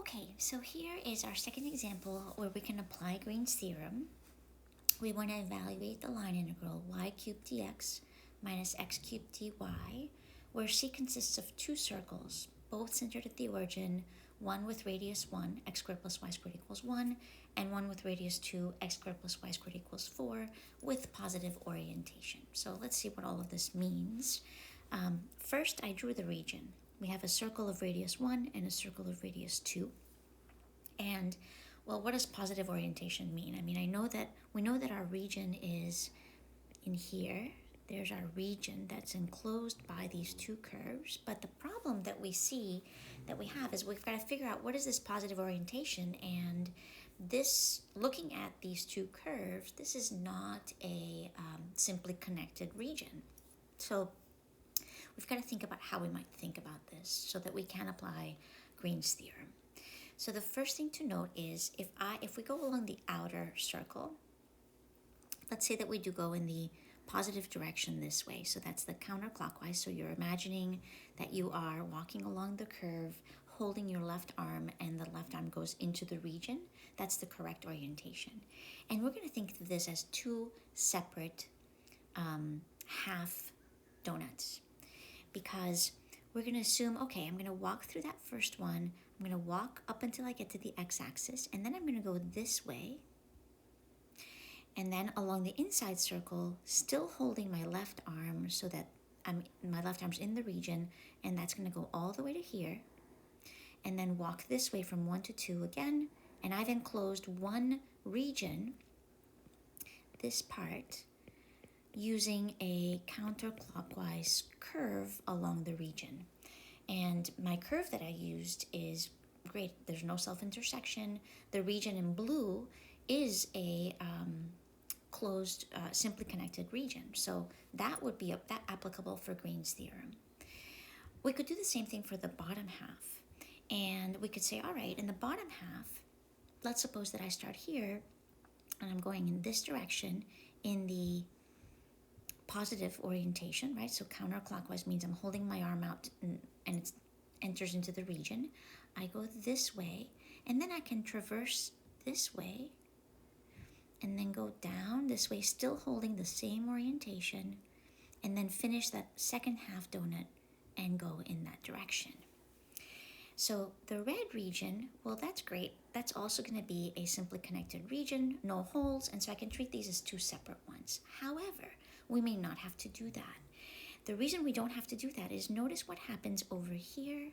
Okay, so here is our second example where we can apply Green's theorem. We want to evaluate the line integral y cubed dx minus x cubed dy, where c consists of two circles, both centered at the origin, one with radius 1, x squared plus y squared equals 1, and one with radius 2, x squared plus y squared equals 4, with positive orientation. So let's see what all of this means. First, I drew the region. We have a circle of radius 1 and a circle of radius 2. And, well, what does positive orientation mean? I mean, we know that our region is in here. There's our region that's enclosed by these two curves. But the problem that we see, that we have, is we've got to figure out what is this positive orientation. And this, looking at these two curves, this is not a simply connected region. So we've got to think about how we might think about this so that we can apply Green's theorem. So the first thing to note is if we go along the outer circle, let's say that we do go in the positive direction this way. So that's the counterclockwise. So you're imagining that you are walking along the curve, holding your left arm, and the left arm goes into the region. That's the correct orientation. And we're going to think of this as two separate half donuts, because we're going to assume, okay, I'm going to walk through that first one. I'm going to walk up until I get to the x-axis, and then I'm going to go this way. And then along the inside circle, still holding my left arm so that my left arm's in the region, and that's going to go all the way to here. And then walk this way from 1 to 2 again, and I've enclosed one region, this part, using a counterclockwise curve along the region. And my curve that I used is great. There's no self-intersection. The region in blue is a closed, simply connected region. So that would be that applicable for Green's theorem. We could do the same thing for the bottom half. And we could say, all right, in the bottom half, let's suppose that I start here and I'm going in this direction in the positive orientation, right? So counterclockwise means I'm holding my arm out and it enters into the region. I go this way, and then I can traverse this way and then go down this way, still holding the same orientation, and then finish that second half donut and go in that direction. So the red region, well, that's great. That's also going to be a simply connected region, no holes, and so I can treat these as two separate ones. However, we may not have to do that. The reason we don't have to do that is notice what happens over here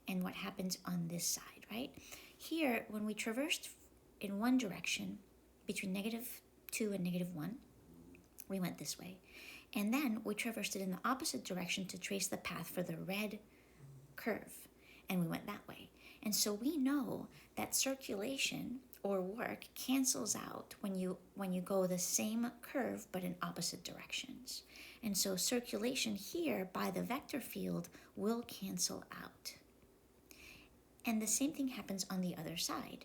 and what happens on this side, right? Here, when we traversed in one direction between -2 and -1, we went this way. And then we traversed it in the opposite direction to trace the path for the red curve, and we went that way. And so we know that circulation or work cancels out when you go the same curve but in opposite directions. And so circulation here by the vector field will cancel out. And the same thing happens on the other side.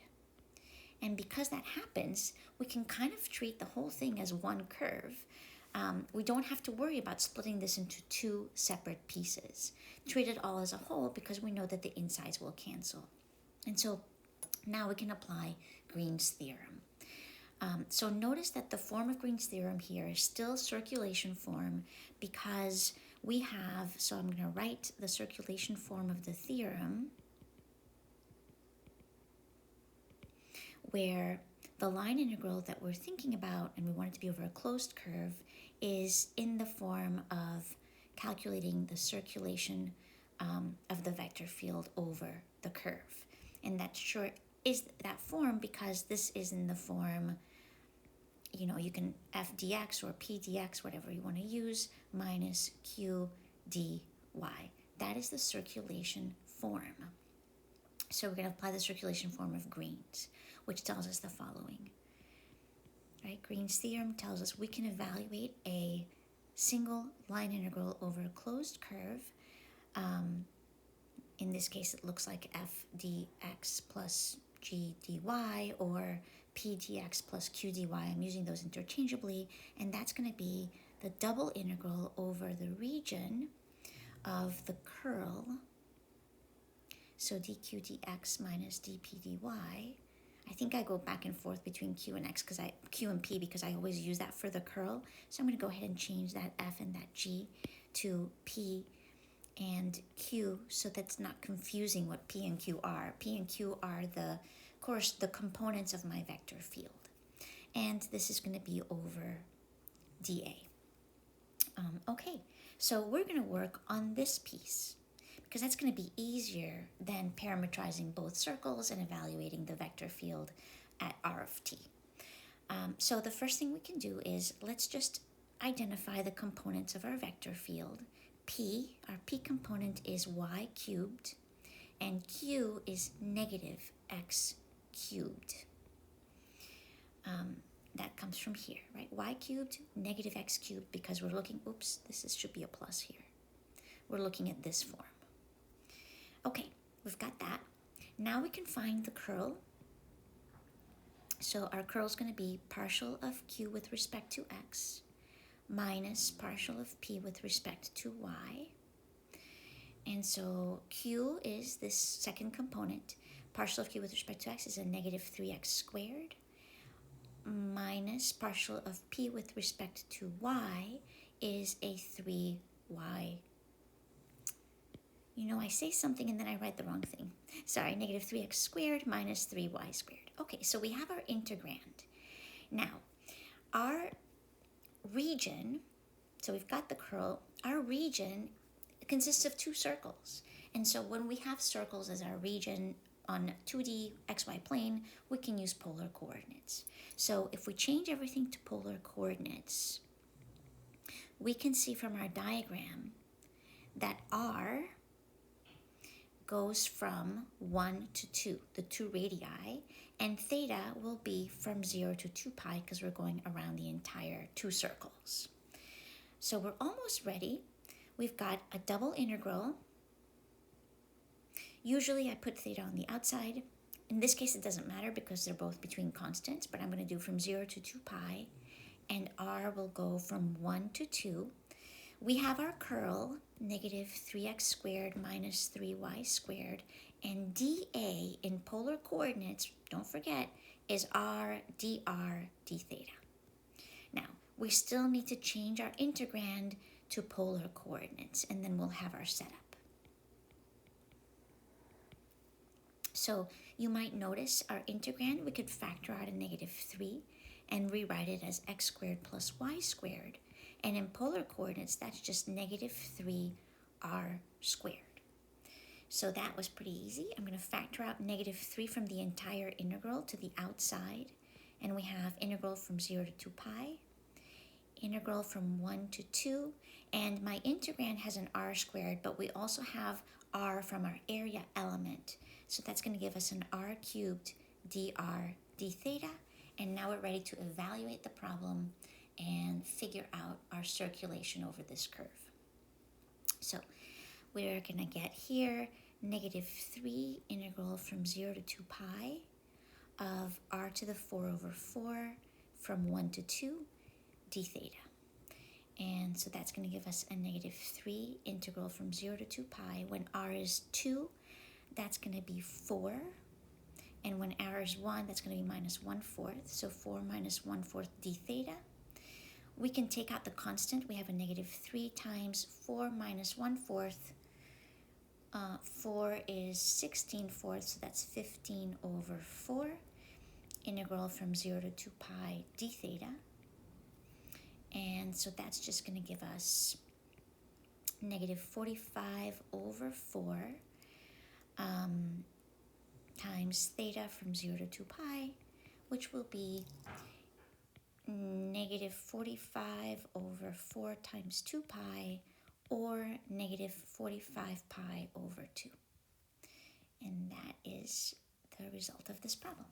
And because that happens, we can kind of treat the whole thing as one curve. We don't have to worry about splitting this into two separate pieces. Treat it all as a whole because we know that the insides will cancel. And so now we can apply Green's theorem. So notice that the form of Green's theorem here is still circulation form because we have, so I'm going to write the circulation form of the theorem where the line integral that we're thinking about, and we want it to be over a closed curve, is in the form of calculating the circulation of the vector field over the curve. And that sure is that form because this is in the form, you can f dx or p dx, whatever you want to use, minus q dy. That is the circulation form. So we're going to apply the circulation form of Green's, which tells us the following. Right? Green's theorem tells us we can evaluate a single line integral over a closed curve. In this case, it looks like f dx plus g dy or p dx plus q dy. I'm using those interchangeably, and that's going to be the double integral over the region of the curl So dq dx minus dp dy. I think I go back and forth between q and x because q and p because I always use that for the curl. So I'm going to go ahead and change that f and that g to p and q so that's not confusing what p and q are. P and q are the components of my vector field. And this is going to be over dA. Okay, so we're going to work on this piece because that's going to be easier than parametrizing both circles and evaluating the vector field at r of t. So the first thing we can do is let's just identify the components of our vector field. P, our P component is y cubed, and Q is negative x cubed. That comes from here, right? Y cubed, negative x cubed, because we're looking, should be a plus here. We're looking at this form. Okay, we've got that. Now we can find the curl. So our curl is going to be partial of q with respect to x minus partial of p with respect to y. And so q is this second component. Partial of q with respect to x is a negative 3x squared minus partial of p with respect to y is a 3y. You know, I say something and then I write the wrong thing. Sorry, negative 3x squared minus 3y squared. Okay, so we have our integrand. Now, our region, so we've got the curl, our region consists of two circles. And so when we have circles as our region on 2D xy plane, we can use polar coordinates. So if we change everything to polar coordinates, we can see from our diagram that r goes from 1 to 2, the 2 radii, and theta will be from 0 to 2 pi because we're going around the entire 2 circles. So we're almost ready. We've got a double integral. Usually I put theta on the outside. In this case it doesn't matter because they're both between constants, but I'm going to do from 0 to 2 pi, and r will go from 1 to 2. We have our curl, negative 3x squared minus 3y squared, and dA in polar coordinates, don't forget, is r dr d theta. Now, we still need to change our integrand to polar coordinates, and then we'll have our setup. So you might notice our integrand, we could factor out a negative 3 and rewrite it as x squared plus y squared. And in polar coordinates, that's just negative 3r squared. So that was pretty easy. I'm going to factor out negative 3 from the entire integral to the outside. And we have integral from 0 to 2 pi, integral from 1 to 2. And my integrand has an r squared, but we also have r from our area element. So that's going to give us an r cubed dr d theta. And now we're ready to evaluate the problem and figure out our circulation over this curve. So we're going to get here negative 3 integral from 0 to 2 pi of r to the 4 over 4 from 1 to 2 d theta. And so that's going to give us a negative 3 integral from 0 to 2 pi. When r is 2, that's going to be 4. And when r is 1, that's going to be minus 1/4. So 4 minus 1/4 d theta. We can take out the constant. We have a negative 3 times 4 minus 1/4. 4 is 16/4, so that's 15 over 4. Integral from 0 to 2 pi d theta. And so that's just going to give us negative 45 over 4 times theta from 0 to 2 pi, which will be negative 45 over 4 times 2 pi, or negative 45 pi over 2. And that is the result of this problem.